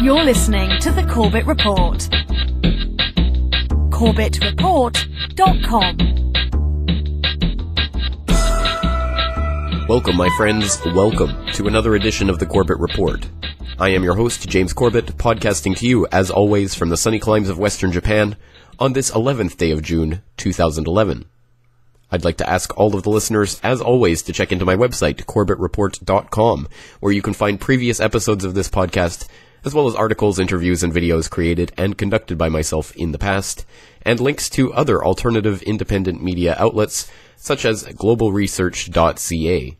You're listening to the Corbett Report. CorbettReport.com. Welcome, my friends. Welcome to another edition of the Corbett Report. I am your host, James Corbett, podcasting to you, as always, from the sunny climes of Western Japan on this 11th day of June, 2011. I'd like to ask all of the listeners, as always, to check into my website, CorbettReport.com, where you can find previous episodes of this podcast, as well as articles, interviews, and videos created and conducted by myself in the past, and links to other alternative independent media outlets, such as globalresearch.ca.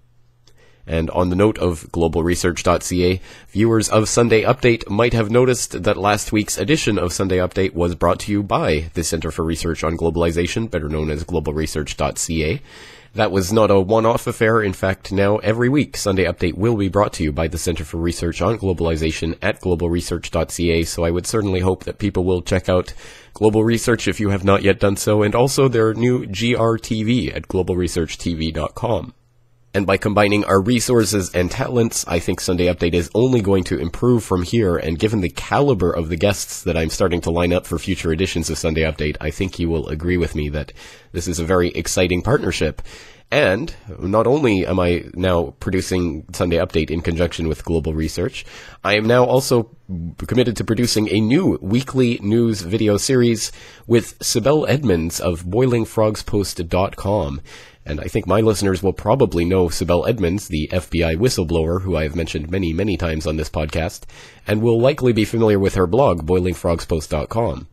And on the note of globalresearch.ca, viewers of Sunday Update might have noticed that last week's edition of Sunday Update was brought to you by the Center for Research on Globalization, better known as globalresearch.ca. That was not a one-off affair. In fact, now every week, Sunday Update will be brought to you by the Center for Research on Globalization at globalresearch.ca, so I would certainly hope that people will check out Global Research if you have not yet done so, and also their new GRTV at globalresearchtv.com. And by combining our resources and talents, I think Sunday Update is only going to improve from here, and given the caliber of the guests that I'm starting to line up for future editions of Sunday Update, I think you will agree with me that this is a very exciting partnership. And not only am I now producing Sunday Update in conjunction with Global Research, I am now also committed to producing a new weekly news video series with Sibel Edmonds of BoilingFrogsPost.com. And I think my listeners will probably know Sibel Edmonds, the FBI whistleblower, who I have mentioned many, many times on this podcast, and will likely be familiar with her blog, BoilingFrogsPost.com.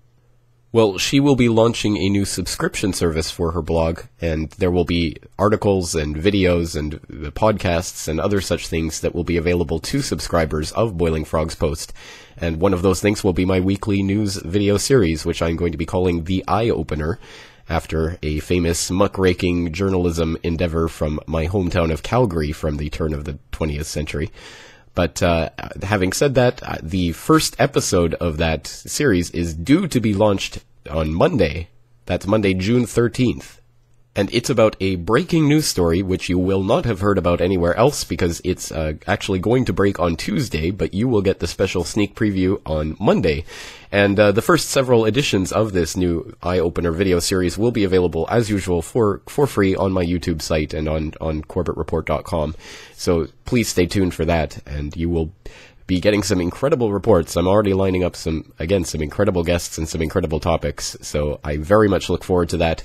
Well, she will be launching a new subscription service for her blog, and there will be articles and videos and podcasts and other such things that will be available to subscribers of Boiling Frogs Post. And one of those things will be my weekly news video series, which I'm going to be calling The Eye Opener, after a famous muckraking journalism endeavor from my hometown of Calgary from the turn of the 20th century. But having said that, the first episode of that series is due to be launched on Monday. That's Monday, June 13th. And it's about a breaking news story, which you will not have heard about anywhere else because it's actually going to break on Tuesday, but you will get the special sneak preview on Monday. And the first several editions of this new eye-opener video series will be available, as usual, for free on my YouTube site and on CorbettReport.com. So please stay tuned for that, and you will be getting some incredible reports. I'm already lining up some incredible guests and some incredible topics, so I very much look forward to that.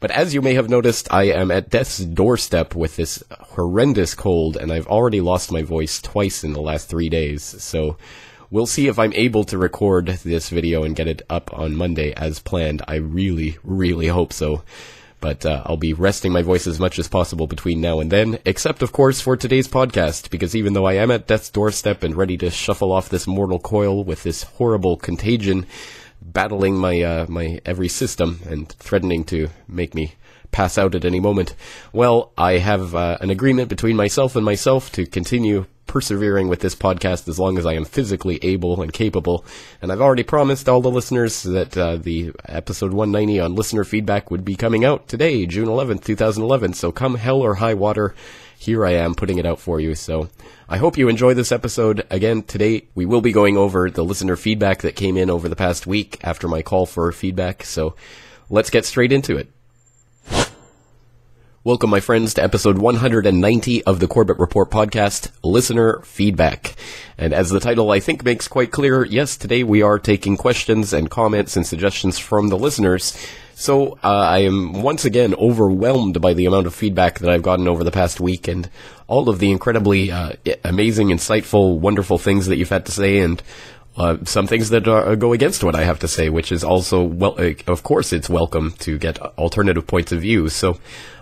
But as you may have noticed, I am at death's doorstep with this horrendous cold, and I've already lost my voice twice in the last 3 days. So we'll see if I'm able to record this video and get it up on Monday as planned. I really, really hope so. But I'll be resting my voice as much as possible between now and then, except, of course, for today's podcast, because even though I am at death's doorstep and ready to shuffle off this mortal coil with this horrible contagion battling my every system and threatening to make me pass out at any moment, well, I have an agreement between myself to continue persevering with this podcast as long as I am physically able and capable. And I've already promised all the listeners that the episode 190 on listener feedback would be coming out today, June 11th, 2011. So come hell or high water, here I am putting it out for you. So I hope you enjoy this episode. Again, today we will be going over the listener feedback that came in over the past week after my call for feedback. So let's get straight into it. Welcome, my friends, to episode 190 of the Corbett Report podcast, Listener Feedback. And as the title, I think, makes quite clear, yes, today we are taking questions and comments and suggestions from the listeners. So I am once again overwhelmed by the amount of feedback that I've gotten over the past week and all of the incredibly amazing, insightful, wonderful things that you've had to say, and some things that go against what I have to say, which is also, well, of course, it's welcome to get alternative points of view. So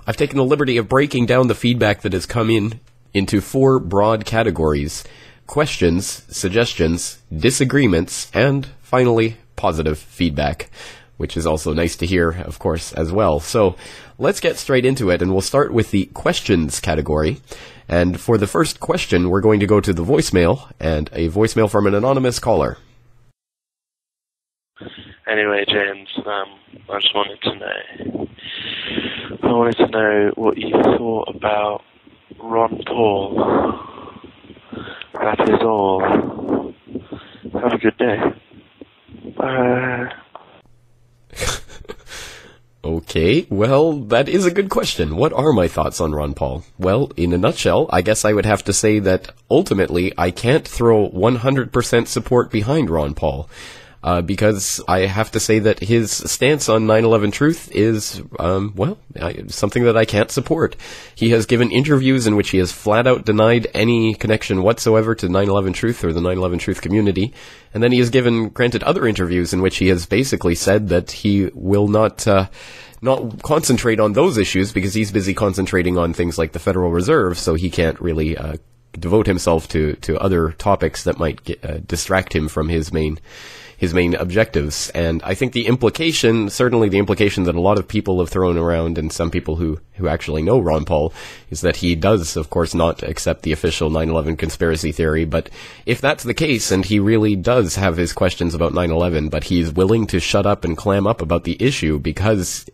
I've taken the liberty of breaking down the feedback that has come in into 4 broad categories: questions, suggestions, disagreements, and finally, positive feedback, which is also nice to hear, of course, as well. So let's get straight into it, and we'll start with the questions category. And for the first question, we're going to go to the voicemail, and a voicemail from an anonymous caller. Anyway, James, I just wanted to know what you thought about Ron Paul. That is all. Have a good day. Bye. Okay, well, that is a good question. What are my thoughts on Ron Paul? Well, in a nutshell, I guess I would have to say that ultimately I can't throw 100% support behind Ron Paul. Because I have to say that his stance on 9/11 truth is, something that I can't support. He has given interviews in which he has flat out denied any connection whatsoever to 9/11 truth or the 9/11 truth community. And then he has granted other interviews in which he has basically said that he will not concentrate on those issues because he's busy concentrating on things like the Federal Reserve, so he can't really, devote himself to other topics that might distract him from his main objectives. And I think certainly the implication that a lot of people have thrown around, and some people who actually know Ron Paul, is that he does, of course, not accept the official 9/11 conspiracy theory. But if that's the case, and he really does have his questions about 9/11, but he's willing to shut up and clam up about the issue because,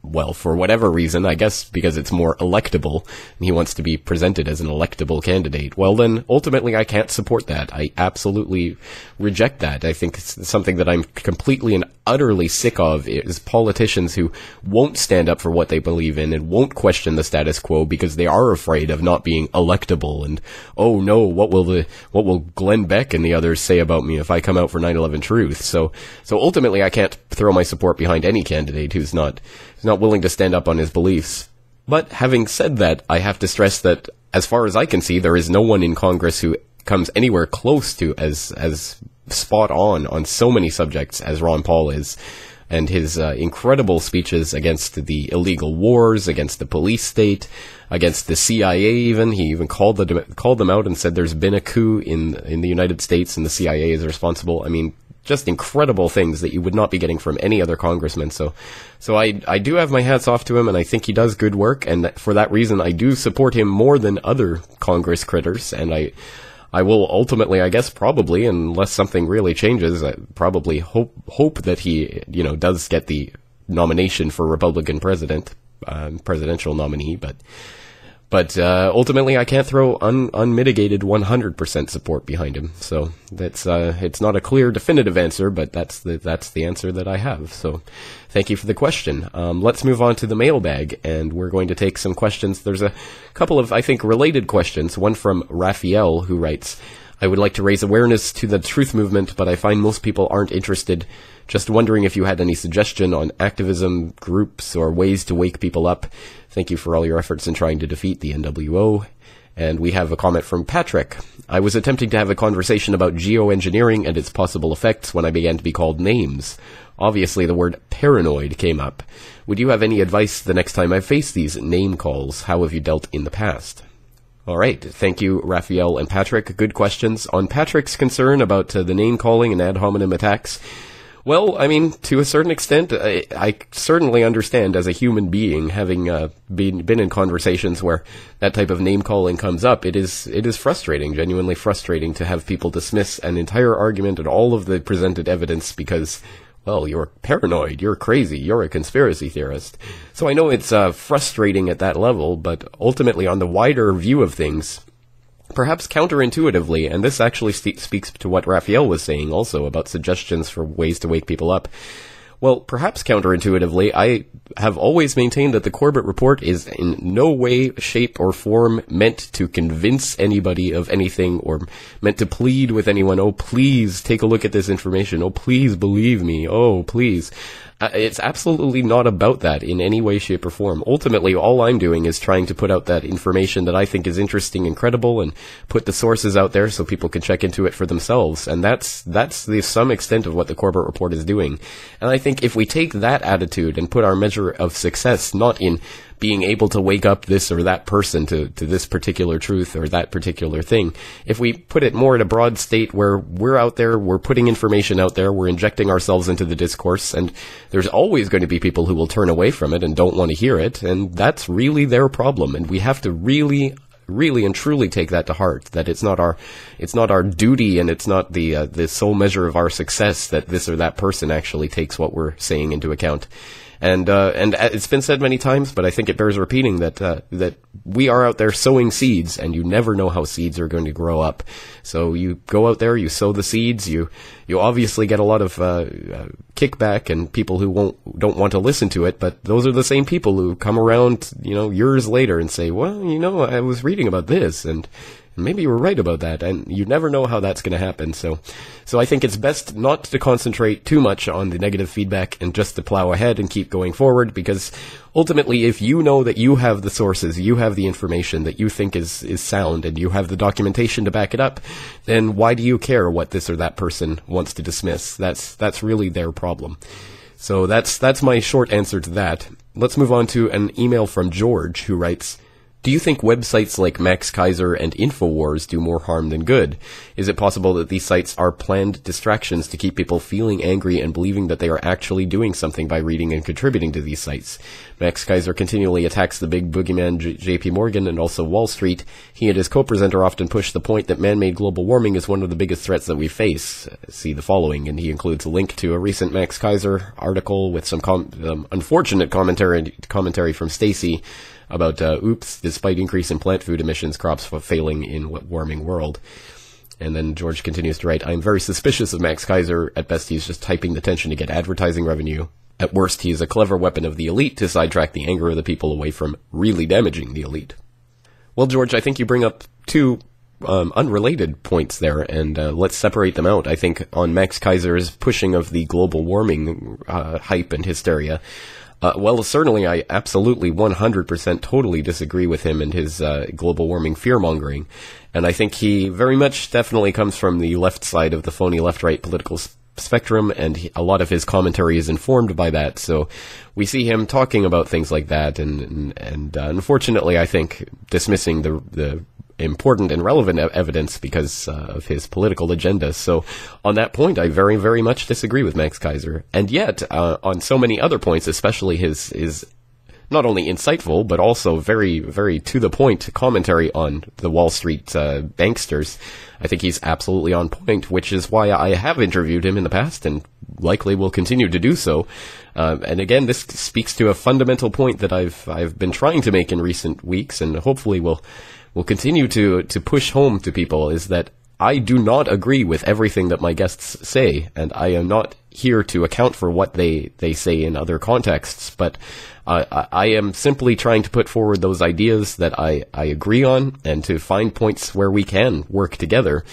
well, for whatever reason, I guess because it's more electable, and he wants to be presented as an electable candidate, well then, ultimately I can't support that. I absolutely reject that. I think it's something that I'm completely and utterly sick of is politicians who won't stand up for what they believe in and won't question the status quo because they are afraid of not being electable, and, oh no, what will Glenn Beck and the others say about me if I come out for 9/11 truth? So ultimately I can't throw my support behind any candidate who's not willing to stand up on his beliefs. But having said that, I have to stress that, as far as I can see, there is no one in Congress who comes anywhere close to as spot on so many subjects as Ron Paul is. And his incredible speeches against the illegal wars, against the police state, against the CIA even. He even called them out and said there's been a coup in the United States and the CIA is responsible. I mean, just incredible things that you would not be getting from any other congressman. So I do have my hats off to him, and I think he does good work, and for that reason I do support him more than other Congress critters, and I will ultimately, I guess, probably, unless something really changes, I probably hope that he, does get the nomination for Republican presidential nominee, but ultimately I can't throw unmitigated 100% support behind him. So that's it's not a clear, definitive answer, but that's the answer that I have. So thank you for the question. Let's move on to the mailbag, and we're going to take some questions. There's a couple of, I think, related questions. One from Raphael, who writes, I would like to raise awareness to the truth movement, but I find most people aren't interested. Just wondering if you had any suggestion on activism groups or ways to wake people up. Thank you for all your efforts in trying to defeat the NWO. And we have a comment from Patrick. I was attempting to have a conversation about geoengineering and its possible effects when I began to be called names. Obviously, the word paranoid came up. Would you have any advice the next time I face these name calls? How have you dealt in the past? All right. Thank you, Raphael and Patrick. Good questions. On Patrick's concern about the name calling and ad hominem attacks, well, I mean, to a certain extent, I certainly understand as a human being, having been in conversations where that type of name-calling comes up, it is frustrating, genuinely frustrating, to have people dismiss an entire argument and all of the presented evidence because, well, you're paranoid, you're crazy, you're a conspiracy theorist. So I know it's frustrating at that level, but ultimately, on the wider view of things, perhaps counterintuitively, and this actually speaks to what Raphael was saying also about suggestions for ways to wake people up. Well, perhaps counterintuitively, I have always maintained that the Corbett Report is in no way, shape, or form meant to convince anybody of anything or meant to plead with anyone, oh, please take a look at this information, oh, please believe me, oh, please. It's absolutely not about that in any way, shape, or form. Ultimately, all I'm doing is trying to put out that information that I think is interesting and credible and put the sources out there so people can check into it for themselves. And that's the some extent of what the Corbett Report is doing. And I think if we take that attitude and put our measure of success not in being able to wake up this or that person to this particular truth or that particular thing, if we put it more in a broad state where we're out there, we're putting information out there, we're injecting ourselves into the discourse, and there's always going to be people who will turn away from it and don't want to hear it, and that's really their problem, and we have to really and truly take that to heart, that it's not our duty and it's not the sole measure of our success that this or that person actually takes what we're saying into account. And it's been said many times, but I think it bears repeating that we are out there sowing seeds, and you never know how seeds are going to grow up. So you go out there, you sow the seeds, you obviously get a lot of kickback and people who don't want to listen to it, but those are the same people who come around, years later and say, well, I was reading about this, and maybe you were right about that, and you never know how that's going to happen. So I think it's best not to concentrate too much on the negative feedback and just to plow ahead and keep going forward, because ultimately, if you know that you have the sources, you have the information that you think is sound, and you have the documentation to back it up, then why do you care what this or that person wants to dismiss? That's really their problem. So that's my short answer to that. Let's move on to an email from George, who writes, do you think websites like Max Kaiser and InfoWars do more harm than good? Is it possible that these sites are planned distractions to keep people feeling angry and believing that they are actually doing something by reading and contributing to these sites? Max Kaiser continually attacks the big boogeyman JP Morgan and also Wall Street. He and his co-presenter often push the point that man-made global warming is one of the biggest threats that we face. See the following, and he includes a link to a recent Max Kaiser article with some unfortunate commentary from Stacy about, oops, despite increase in plant food emissions, crops failing in warming world. And then George continues to write, I am very suspicious of Max Kaiser. At best, he's just typing the tension to get advertising revenue. At worst, he is a clever weapon of the elite to sidetrack the anger of the people away from really damaging the elite. Well, George, I think you bring up two unrelated points there, and let's separate them out. I think on Max Kaiser's pushing of the global warming hype and hysteria, well, certainly I absolutely 100% totally disagree with him and his global warming fear-mongering. And I think he very much definitely comes from the left side of the phony left-right political spectrum, and a lot of his commentary is informed by that. So we see him talking about things like that, and unfortunately, I think, dismissing the important and relevant evidence because of his political agenda. So on that point, I very, very much disagree with Max Kaiser. And yet, on so many other points, especially his not only insightful, but also very, very to-the-point commentary on the Wall Street banksters, I think he's absolutely on point, which is why I have interviewed him in the past and likely will continue to do so. And again, this speaks to a fundamental point that I've been trying to make in recent weeks, and hopefully will continue to push home to people, is that I do not agree with everything that my guests say, and I am not here to account for what they say in other contexts, but I am simply trying to put forward those ideas that I agree on, and to find points where we can work together.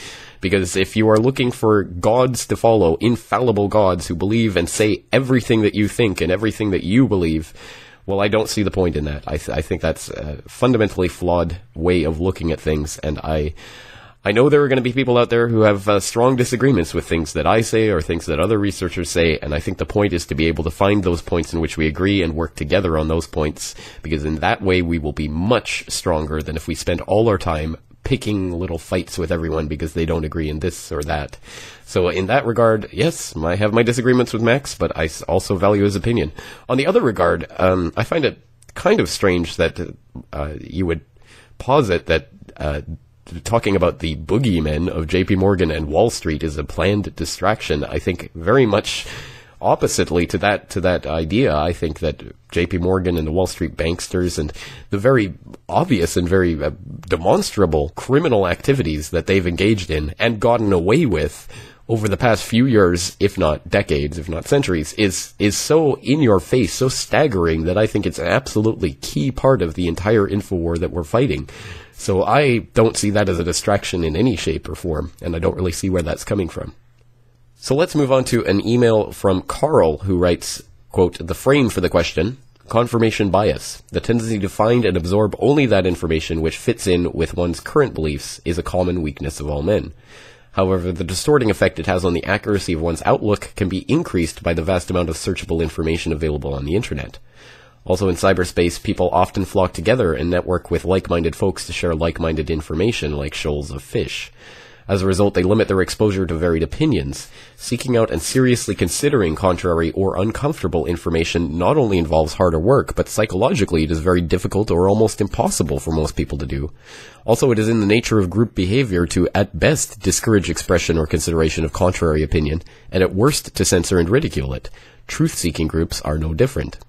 Because if you are looking for gods to follow, infallible gods who believe and say everything that you think and everything that you believe, well, I don't see the point in that. I think that's a fundamentally flawed way of looking at things, and I know there are going to be people out there who have strong disagreements with things that I say or things that other researchers say, and I think the point is to be able to find those points in which we agree and work together on those points, because in that way we will be much stronger than if we spend all our time picking little fights with everyone because they don't agree in this or that. So in that regard, yes, I have my disagreements with Max, but I also value his opinion. On the other regard, I find it kind of strange that you would posit that talking about the boogeymen of JP Morgan and Wall Street is a planned distraction. I think very much oppositely to that idea. I think that JP Morgan and the Wall Street banksters and the very obvious and very demonstrable criminal activities that they've engaged in and gotten away with over the past few years, if not decades, if not centuries, is so in your face, so staggering, that I think it's an absolutely key part of the entire infowar that we're fighting. So I don't see that as a distraction in any shape or form, and I don't really see where that's coming from. So let's move on to an email from Carl, who writes, quote, the frame for the question, confirmation bias, the tendency to find and absorb only that information which fits in with one's current beliefs, is a common weakness of all men. However, the distorting effect it has on the accuracy of one's outlook can be increased by the vast amount of searchable information available on the internet. Also in cyberspace, people often flock together and network with like-minded folks to share like-minded information like shoals of fish. As a result, they limit their exposure to varied opinions. Seeking out and seriously considering contrary or uncomfortable information not only involves harder work, but psychologically it is very difficult or almost impossible for most people to do. Also, it is in the nature of group behavior to, at best, discourage expression or consideration of contrary opinion, and at worst, to censor and ridicule it. Truth-seeking groups are no different.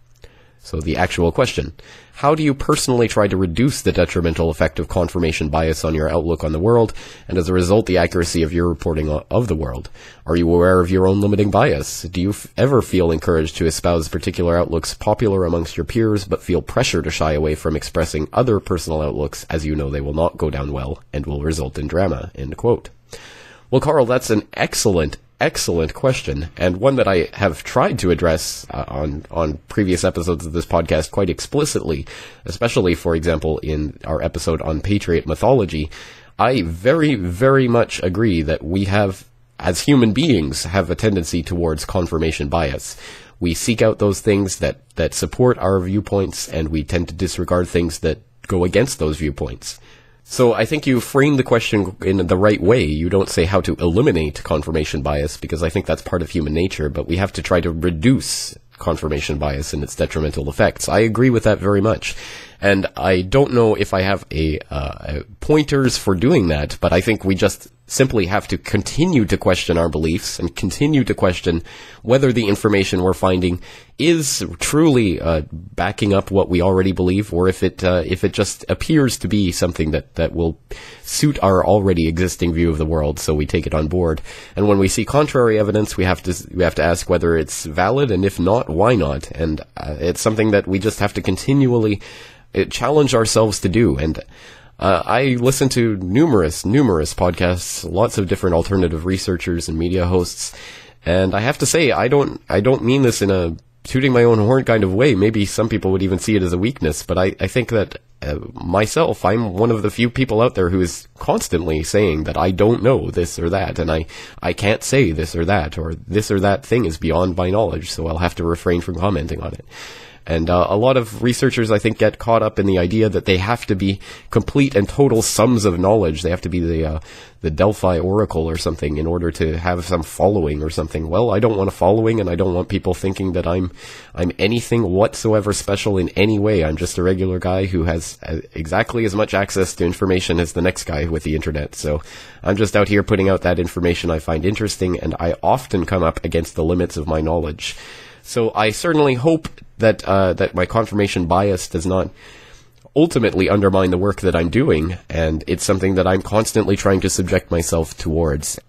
So the actual question: how do you personally try to reduce the detrimental effect of confirmation bias on your outlook on the world, and as a result, the accuracy of your reporting of the world? Are you aware of your own limiting bias? Do you ever feel encouraged to espouse particular outlooks popular amongst your peers, but feel pressure to shy away from expressing other personal outlooks, as you know they will not go down well and will result in drama? End quote. Well, Carl, that's an excellent question, and one that I have tried to address on previous episodes of this podcast quite explicitly, especially, for example, in our episode on Patriot mythology. I very, very much agree that we have, as human beings, have a tendency towards confirmation bias. We seek out those things that support our viewpoints, and we tend to disregard things that go against those viewpoints. So I think you frame the question in the right way. You don't say how to eliminate confirmation bias, because I think that's part of human nature, but we have to try to reduce confirmation bias and its detrimental effects. I agree with that very much. And I don't know if I have a pointers for doing that, but I think we just simply have to continue to question our beliefs and continue to question whether the information we're finding is truly backing up what we already believe, or if it just appears to be something that will suit our already existing view of the world, so we take it on board. And when we see contrary evidence, we have to ask whether it's valid, and if not, why not? And it's something that we just have to continually challenge ourselves to do. And I listen to numerous podcasts, lots of different alternative researchers and media hosts, and I have to say, I don't mean this in a tooting my own horn kind of way. Maybe some people would even see it as a weakness, but I think that myself, I'm one of the few people out there who is constantly saying that I don't know this or that, and I can't say this or that thing is beyond my knowledge, so I'll have to refrain from commenting on it. And a lot of researchers, I think, get caught up in the idea that they have to be complete and total sums of knowledge. They have to be the Delphi Oracle or something in order to have some following or something. Well, I don't want a following, and I don't want people thinking that I'm anything whatsoever special in any way. I'm just a regular guy who has exactly as much access to information as the next guy with the internet. So I'm just out here putting out that information I find interesting, and I often come up against the limits of my knowledge. So I certainly hope that my confirmation bias does not ultimately undermine the work that I'm doing, and it's something that I'm constantly trying to subject myself towards.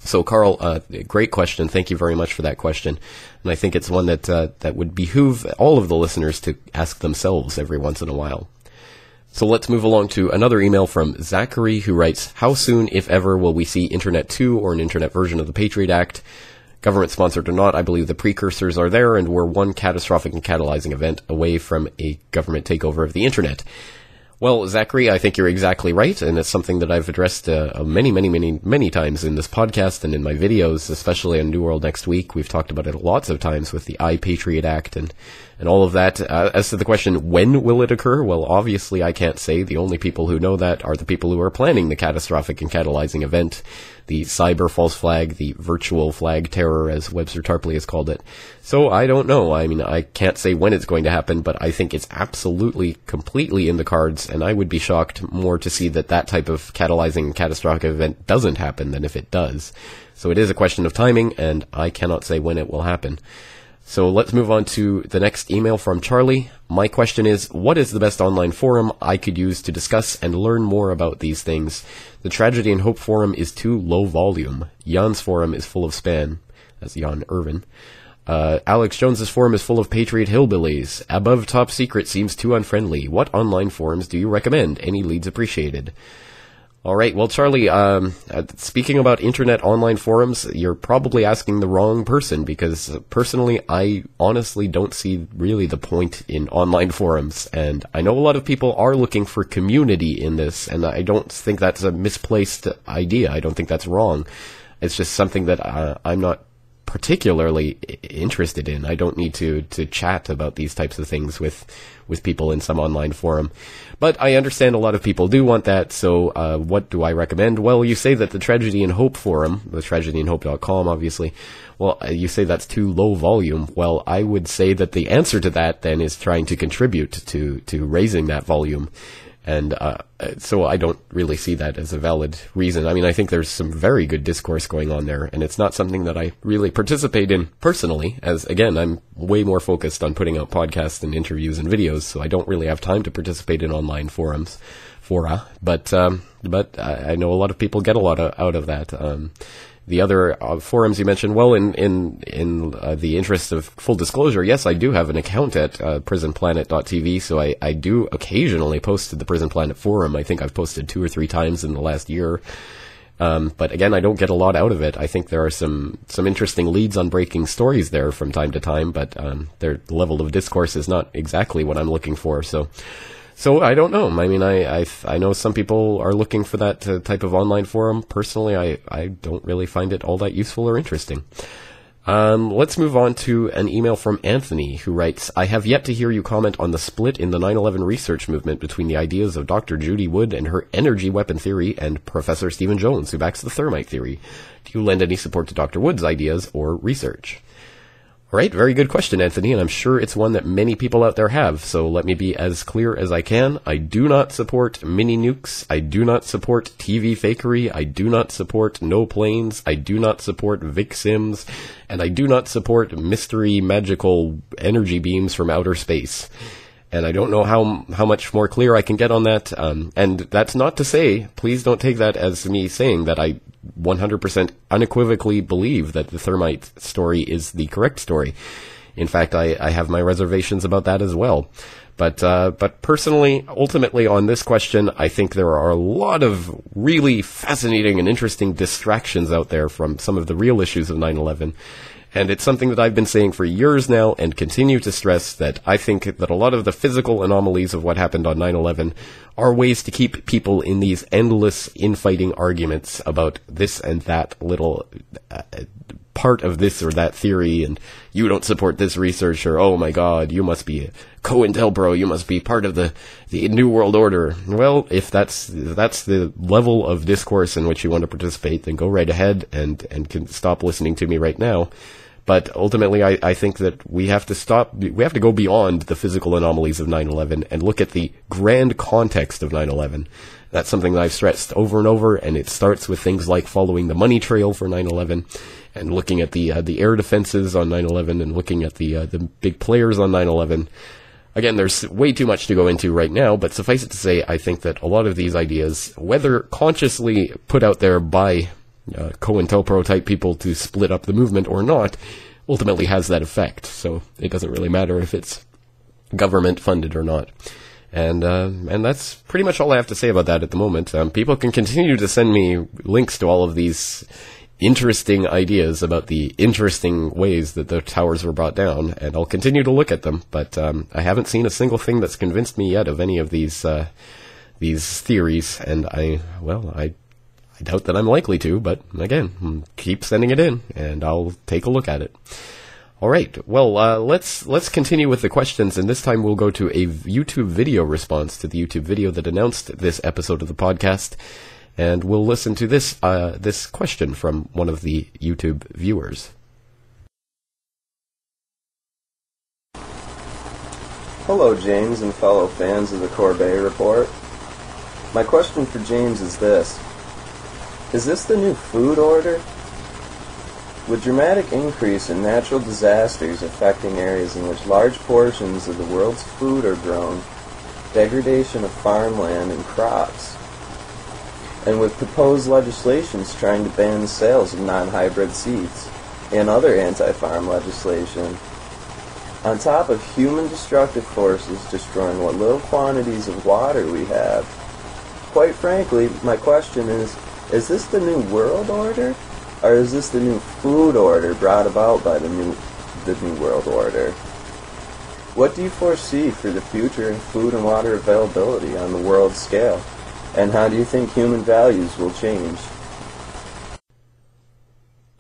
So, Carl, great question. Thank you very much for that question. And I think it's one that would behoove all of the listeners to ask themselves every once in a while. So let's move along to another email from Zachary, who writes, how soon, if ever, will we see Internet 2 or an Internet version of the Patriot Act? Government-sponsored or not, I believe the precursors are there, and we're one catastrophic and catalyzing event away from a government takeover of the Internet. Well, Zachary, I think you're exactly right, and it's something that I've addressed many times in this podcast and in my videos, especially on New World Next Week. We've talked about it lots of times with the iPatriot Act and all of that. As to the question, when will it occur? Well, obviously I can't say. The only people who know that are the people who are planning the catastrophic and catalyzing event, the cyber false flag, the virtual flag terror, as Webster Tarpley has called it. So I don't know. I mean, I can't say when it's going to happen, but I think it's absolutely, completely in the cards, and I would be shocked more to see that type of catalyzing and catastrophic event doesn't happen than if it does. So it is a question of timing, and I cannot say when it will happen. So let's move on to the next email from Charlie. My question is, what is the best online forum I could use to discuss and learn more about these things? The Tragedy and Hope forum is too low volume. Jan's forum is full of spam. That's Jan Irvin. Alex Jones's forum is full of Patriot hillbillies. Above Top Secret seems too unfriendly. What online forums do you recommend? Any leads appreciated. All right. Well, Charlie, speaking about internet online forums, you're probably asking the wrong person, because personally, I honestly don't see really the point in online forums. And I know a lot of people are looking for community in this, and I don't think that's a misplaced idea. I don't think that's wrong. It's just something that I'm not particularly interested in. I don't need to chat about these types of things with people in some online forum. But I understand a lot of people do want that, so what do I recommend? Well, you say that the Tragedy and Hope forum, the tragedyandhope.com, obviously, well, you say that's too low volume. Well, I would say that the answer to that then is trying to contribute to raising that volume. And so I don't really see that as a valid reason. I mean, I think there's some very good discourse going on there, and it's not something that I really participate in personally, as, again, I'm way more focused on putting out podcasts and interviews and videos, so I don't really have time to participate in online fora. But I know a lot of people get a lot out of that. The other forums you mentioned, well, in the interest of full disclosure, yes, I do have an account at prisonplanet.tv, so I do occasionally post to the Prison Planet forum. I think I've posted 2 or 3 times in the last year. But again, I don't get a lot out of it. I think there are some interesting leads on breaking stories there from time to time, but their level of discourse is not exactly what I'm looking for, So I don't know. I mean, I know some people are looking for that type of online forum. Personally, I don't really find it all that useful or interesting. Let's move on to an email from Anthony, who writes, I have yet to hear you comment on the split in the 9/11 research movement between the ideas of Dr. Judy Wood and her energy weapon theory and Professor Stephen Jones, who backs the thermite theory. Do you lend any support to Dr. Wood's ideas or research? All right, very good question, Anthony, and I'm sure it's one that many people out there have, so let me be as clear as I can. I do not support mini nukes. I do not support TV fakery. I do not support no planes. I do not support Vic Sims, and I do not support mystery magical energy beams from outer space. And I don't know how much more clear I can get on that, and that's not to say, please don't take that as me saying that I 100% unequivocally believe that the thermite story is the correct story. In fact, I have my reservations about that as well. But personally, ultimately on this question, I think there are a lot of really fascinating and interesting distractions out there from some of the real issues of 9/11. And it's something that I've been saying for years now and continue to stress, that I think that a lot of the physical anomalies of what happened on 9/11 are ways to keep people in these endless infighting arguments about this and that little part of this or that theory, and you don't support this research, or oh my god, you must be a COINTELPRO, you must be part of the New World Order. Well, if that's the level of discourse in which you want to participate, then go right ahead and can stop listening to me right now. But ultimately, I think that we have to go beyond the physical anomalies of 9/11 and look at the grand context of 9/11. That's something that I've stressed over and over, and it starts with things like following the money trail for 9/11 and looking at the air defenses on 9/11 and looking at the big players on 9/11. Again, there's way too much to go into right now, but suffice it to say, I think that a lot of these ideas, whether consciously put out there by COINTELPRO type people to split up the movement or not, ultimately has that effect. So it doesn't really matter if it's government funded or not. And that's pretty much all I have to say about that at the moment. People can continue to send me links to all of these interesting ideas about the interesting ways that the towers were brought down, and I'll continue to look at them, but I haven't seen a single thing that's convinced me yet of any of these theories, and I doubt that I'm likely to, but again, keep sending it in, and I'll take a look at it. All right, well, let's continue with the questions, and this time we'll go to a YouTube video response to the YouTube video that announced this episode of the podcast, and we'll listen to this question from one of the YouTube viewers. Hello, James and fellow fans of the Corbett Report. My question for James is this. Is this the new food order? With dramatic increase in natural disasters affecting areas in which large portions of the world's food are grown, degradation of farmland and crops, and with proposed legislations trying to ban the sales of non-hybrid seeds and other anti-farm legislation, on top of human destructive forces destroying what little quantities of water we have, quite frankly, my question is this the new world order? Or is this the new food order brought about by the new world order? What do you foresee for the future in food and water availability on the world scale? And how do you think human values will change?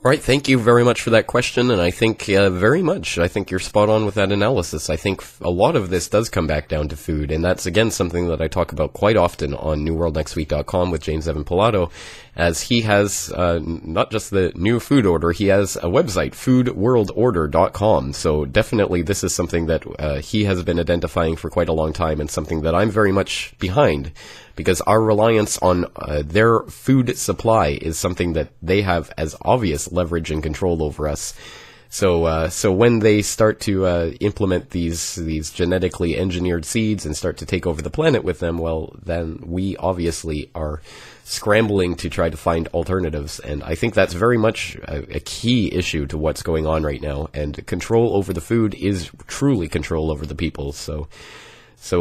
All right, thank you very much for that question, and I think I think you're spot on with that analysis. I think a lot of this does come back down to food, and that's, again, something that I talk about quite often on NewWorldNextWeek.com with James Evan Pilato, as he has not just the new food order, he has a website, foodworldorder.com. So definitely this is something that he has been identifying for quite a long time, and something that I'm very much behind, because our reliance on their food supply is something that they have as obvious leverage and control over us. So when they start to implement these genetically engineered seeds and start to take over the planet with them, well, then we obviously are scrambling to try to find alternatives. And I think that's very much a key issue to what's going on right now. And control over the food is truly control over the people. So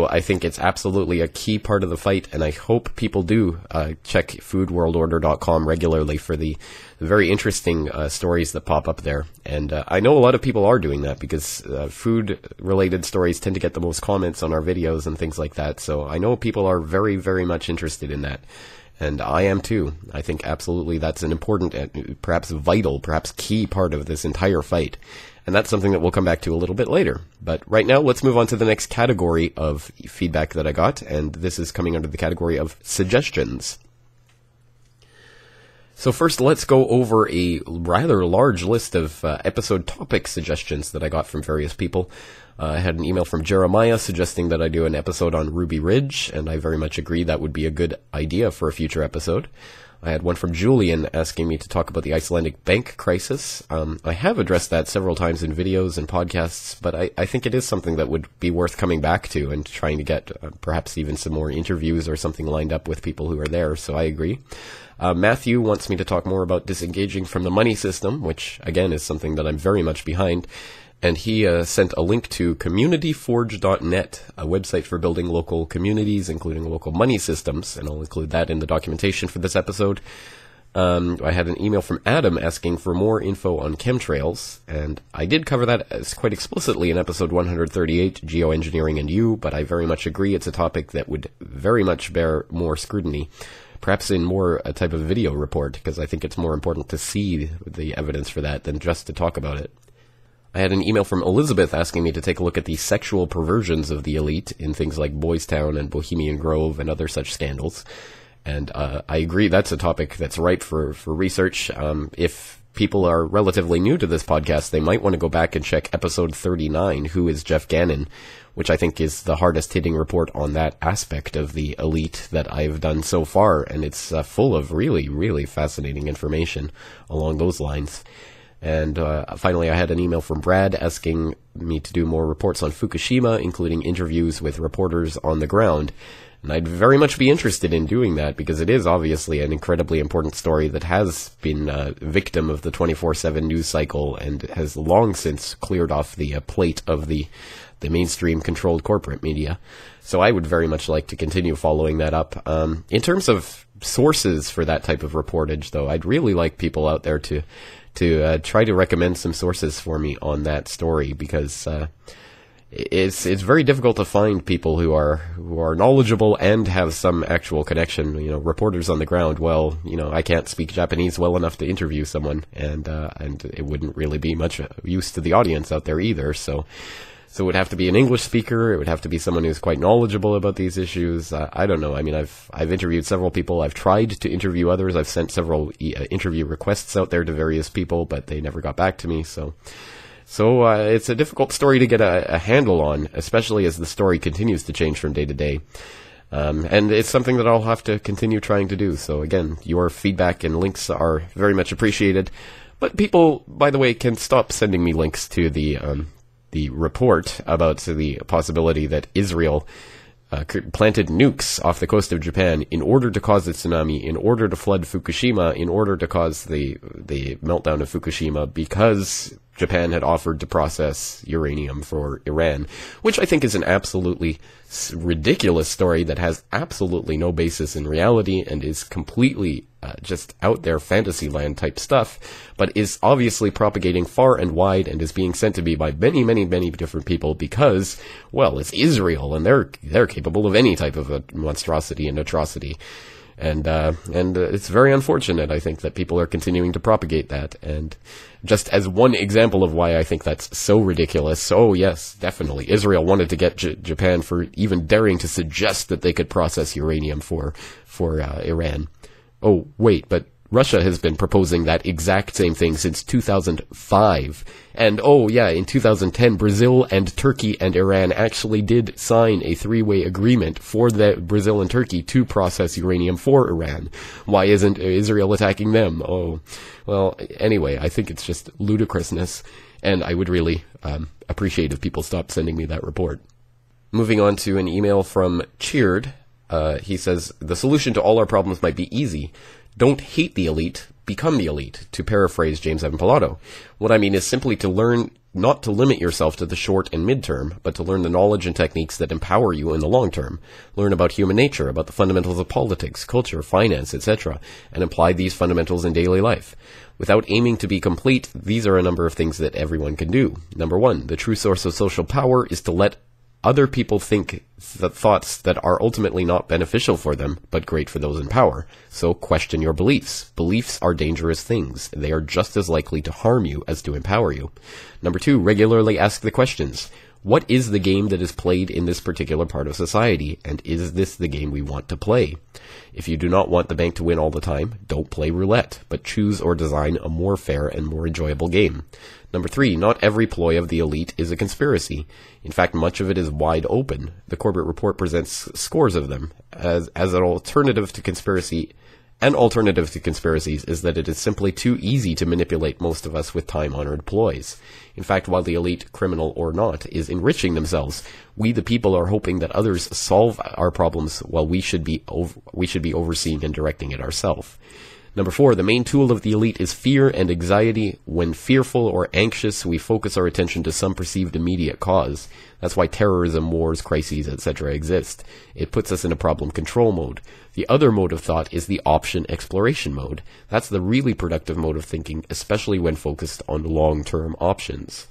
I think it's absolutely a key part of the fight, and I hope people do check foodworldorder.com regularly for the very interesting stories that pop up there. And I know a lot of people are doing that, because food-related stories tend to get the most comments on our videos and things like that. So I know people are very, very much interested in that. And I am too. I think absolutely that's an important, perhaps vital, perhaps key part of this entire fight. And that's something that we'll come back to a little bit later. But right now, let's move on to the next category of feedback that I got, and this is coming under the category of suggestions. So first, let's go over a rather large list of episode topic suggestions that I got from various people. I had an email from Jeremiah suggesting that I do an episode on Ruby Ridge, and I very much agree that would be a good idea for a future episode. I had one from Julian asking me to talk about the Icelandic bank crisis. I have addressed that several times in videos and podcasts, but I think it is something that would be worth coming back to and trying to get perhaps even some more interviews or something lined up with people who are there, so I agree. Matthew wants me to talk more about disengaging from the money system, which, again, is something that I'm very much behind. And he sent a link to communityforge.net, a website for building local communities, including local money systems, and I'll include that in the documentation for this episode. I had an email from Adam asking for more info on chemtrails, and I did cover that as quite explicitly in episode 138, Geoengineering and You, but I very much agree it's a topic that would very much bear more scrutiny, perhaps in more a type of video report, because I think it's more important to see the evidence for that than just to talk about it. I had an email from Elizabeth asking me to take a look at the sexual perversions of the elite in things like Boys Town and Bohemian Grove and other such scandals. And I agree that's a topic that's ripe for research. If people are relatively new to this podcast, they might want to go back and check episode 39, Who is Jeff Gannon, which I think is the hardest hitting report on that aspect of the elite that I've done so far. And it's full of really, really fascinating information along those lines. And finally, I had an email from Brad asking me to do more reports on Fukushima, including interviews with reporters on the ground. And I'd very much be interested in doing that, because it is obviously an incredibly important story that has been a victim of the 24/7 news cycle and has long since cleared off the plate of the mainstream controlled corporate media. So I would very much like to continue following that up. In terms of sources for that type of reportage, though, I'd really like people out there to try to recommend some sources for me on that story, because it's very difficult to find people who are knowledgeable and have some actual connection. You know, reporters on the ground. Well, you know, I can't speak Japanese well enough to interview someone, and it wouldn't really be much use to the audience out there either. So it would have to be an English speaker. It would have to be someone who's quite knowledgeable about these issues. I don't know. I mean, I've interviewed several people. I've tried to interview others. I've sent several interview requests out there to various people, but they never got back to me. So it's a difficult story to get a handle on, especially as the story continues to change from day to day. And it's something that I'll have to continue trying to do. So again, your feedback and links are very much appreciated. But people, by the way, can stop sending me links to the report about the possibility that Israel planted nukes off the coast of Japan in order to cause a tsunami, in order to flood Fukushima, in order to cause the meltdown of Fukushima, because Japan had offered to process uranium for Iran, which I think is an absolutely ridiculous story that has absolutely no basis in reality and is completely just out there fantasy land type stuff, but is obviously propagating far and wide and is being sent to me by many, many, many different people because, well, it's Israel and they're capable of any type of a monstrosity and atrocity. And it's very unfortunate, I think, that people are continuing to propagate that. And just as one example of why I think that's so ridiculous, oh yes, definitely, Israel wanted to get Japan for even daring to suggest that they could process uranium for Iran. Oh, wait, but Russia has been proposing that exact same thing since 2005. And, oh yeah, in 2010, Brazil and Turkey and Iran actually did sign a three-way agreement for Brazil and Turkey to process uranium for Iran. Why isn't Israel attacking them? Oh, well, anyway, I think it's just ludicrousness, and I would really appreciate if people stopped sending me that report. Moving on to an email from Cheered. He says, the solution to all our problems might be easy. Don't hate the elite, become the elite, to paraphrase James Evan Pilato. What I mean is simply to learn not to limit yourself to the short and mid-term, but to learn the knowledge and techniques that empower you in the long term. Learn about human nature, about the fundamentals of politics, culture, finance, etc., and apply these fundamentals in daily life. Without aiming to be complete, these are a number of things that everyone can do. Number one, the true source of social power is to let other people think thoughts that are ultimately not beneficial for them, but great for those in power. So question your beliefs. Beliefs are dangerous things. They are just as likely to harm you as to empower you. Number two, regularly ask the questions. What is the game that is played in this particular part of society, and is this the game we want to play? If you do not want the bank to win all the time, don't play roulette, but choose or design a more fair and more enjoyable game. Number three, not every ploy of the elite is a conspiracy. In fact, much of it is wide open. The Corbett Report presents scores of them. As an alternative to conspiracy, an alternative to conspiracies is that it is simply too easy to manipulate most of us with time-honored ploys. In fact, while the elite, criminal or not, is enriching themselves, we the people are hoping that others solve our problems while we should be overseeing and directing it ourselves. Number four, the main tool of the elite is fear and anxiety. When fearful or anxious, we focus our attention to some perceived immediate cause. That's why terrorism, wars, crises, etc. exist. It puts us in a problem control mode. The other mode of thought is the option exploration mode. That's the really productive mode of thinking, especially when focused on long-term options.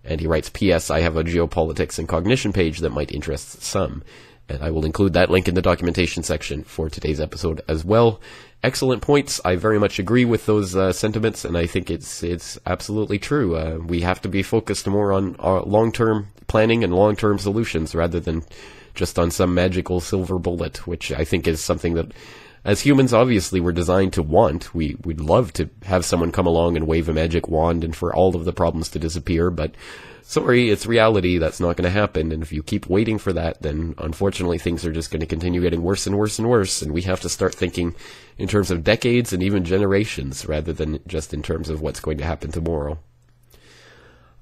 And he writes, P.S. I have a geopolitics and cognition page that might interest some. And I will include that link in the documentation section for today's episode as well. Excellent points. I very much agree with those sentiments, and I think it's absolutely true. We have to be focused more on our long-term planning and long-term solutions rather than just on some magical silver bullet, which I think is something that, as humans, obviously we're designed to want. We'd love to have someone come along and wave a magic wand and for all of the problems to disappear, but sorry, it's reality. That's not going to happen. And if you keep waiting for that, then unfortunately things are just going to continue getting worse and worse and worse. And we have to start thinking in terms of decades and even generations rather than just in terms of what's going to happen tomorrow.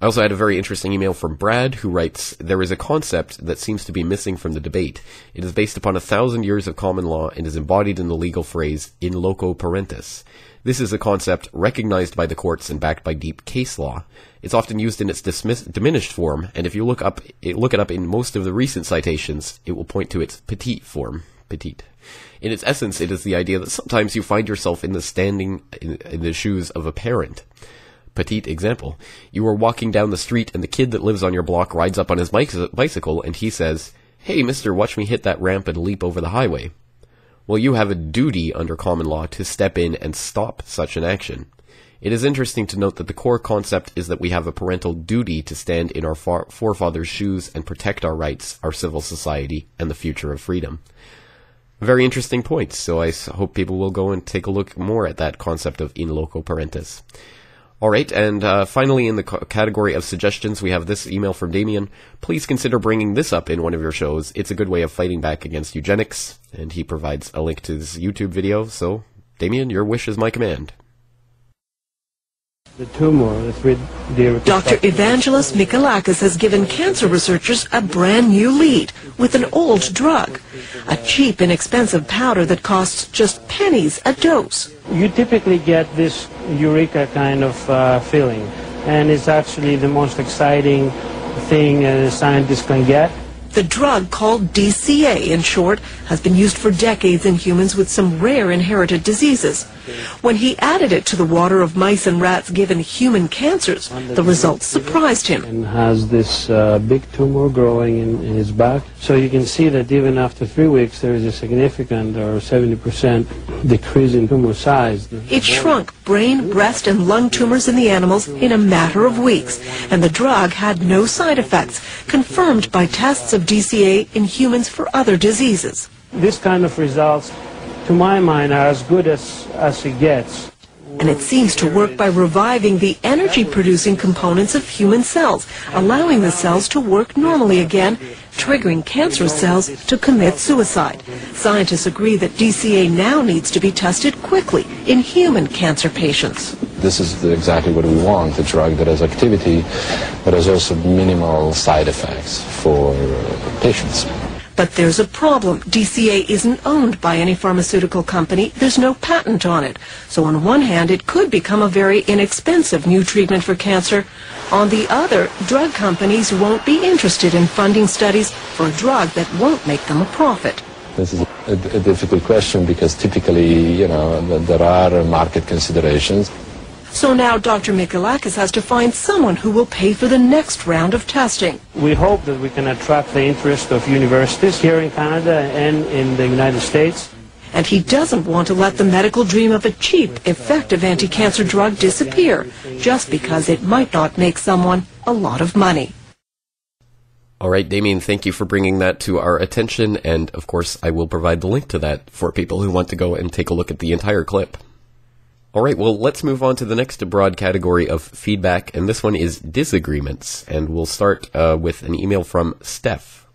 I also had a very interesting email from Brad, who writes, there is a concept that seems to be missing from the debate. It is based upon 1,000 years of common law and is embodied in the legal phrase, in loco parentis. This is a concept recognized by the courts and backed by deep case law. It's often used in its diminished form, and if you look it up in most of the recent citations, it will point to its petite form. Petite. In its essence, it is the idea that sometimes you find yourself in the shoes of a parent. Petite example. You are walking down the street and the kid that lives on your block rides up on his bicycle and he says, "Hey, mister, watch me hit that ramp and leap over the highway." Well, you have a duty under common law to step in and stop such an action. It is interesting to note that the core concept is that we have a parental duty to stand in our forefathers' shoes and protect our rights, our civil society, and the future of freedom. Very interesting points, so I hope people will go and take a look more at that concept of in loco parentis. Alright, and finally in the category of suggestions, we have this email from Damien. Please consider bringing this up in one of your shows. It's a good way of fighting back against eugenics, and he provides a link to his YouTube video. So, Damien, your wish is my command. The tumor is with the Dr. Evangelos Mikalakis has given cancer researchers a brand new lead with an old drug, a cheap, inexpensive powder that costs just pennies a dose. You typically get this eureka kind of feeling, and it's actually the most exciting thing scientists can get. The drug, called DCA in short, has been used for decades in humans with some rare inherited diseases. When he added it to the water of mice and rats given human cancers, the results surprised him. And has this big tumor growing in his back. So you can see that even after 3 weeks there is a significant or 70% decrease in tumor size. It shrunk brain, breast, and lung tumors in the animals in a matter of weeks, and the drug had no side effects, confirmed by tests of DCA in humans for other diseases. This kind of results to my mind, are as good as it gets. And it seems to work by reviving the energy-producing components of human cells, allowing the cells to work normally again, triggering cancerous cells to commit suicide. Scientists agree that DCA now needs to be tested quickly in human cancer patients. This is exactly what we want, a drug that has activity, but has also minimal side effects for patients. But there's a problem. DCA isn't owned by any pharmaceutical company. There's no patent on it. So on one hand, it could become a very inexpensive new treatment for cancer. On the other, drug companies won't be interested in funding studies for a drug that won't make them a profit. This is a difficult question because typically, there are market considerations. So now Dr. Mikalakis has to find someone who will pay for the next round of testing. We hope that we can attract the interest of universities here in Canada and in the United States. And he doesn't want to let the medical dream of a cheap, effective anti-cancer drug disappear just because it might not make someone a lot of money. All right, Damien, thank you for bringing that to our attention. And, of course, I will provide the link to that for people who want to go and take a look at the entire clip. All right, well, let's move on to the next broad category of feedback, and this one is disagreements, and we'll start with an email from Steph.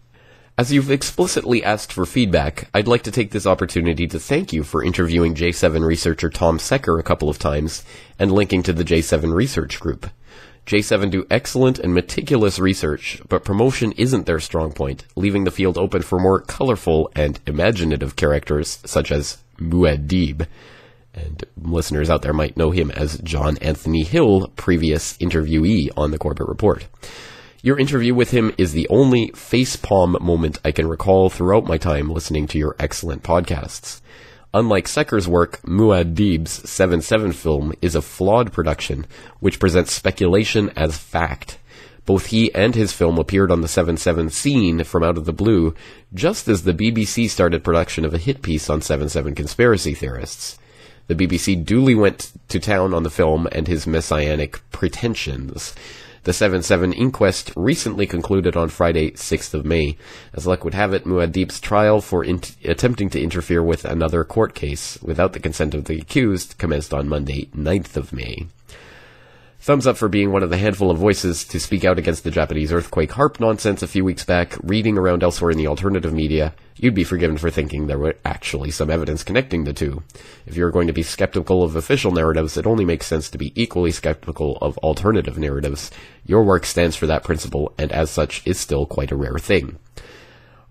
As you've explicitly asked for feedback, I'd like to take this opportunity to thank you for interviewing J7 researcher Tom Secker a couple of times and linking to the J7 research group. J7 do excellent and meticulous research, but promotion isn't their strong point, leaving the field open for more colorful and imaginative characters such as Muad'Dib. And listeners out there might know him as John Anthony Hill, previous interviewee on the Corbett Report. Your interview with him is the only facepalm moment I can recall throughout my time listening to your excellent podcasts. Unlike Secker's work, Muad'Dib's 7/7 film is a flawed production, which presents speculation as fact. Both he and his film appeared on the 7/7 scene from out of the blue, just as the BBC started production of a hit piece on 7/7 conspiracy theorists. The BBC duly went to town on the film and his messianic pretensions. The 7/7 inquest recently concluded on Friday, 6th of May. As luck would have it, Muad'Dib's trial for attempting to interfere with another court case without the consent of the accused commenced on Monday, 9th of May. Thumbs up for being one of the handful of voices to speak out against the Japanese earthquake HAARP nonsense a few weeks back. Reading around elsewhere in the alternative media, you'd be forgiven for thinking there were actually some evidence connecting the two. If you're going to be skeptical of official narratives, it only makes sense to be equally skeptical of alternative narratives. Your work stands for that principle, and as such is still quite a rare thing.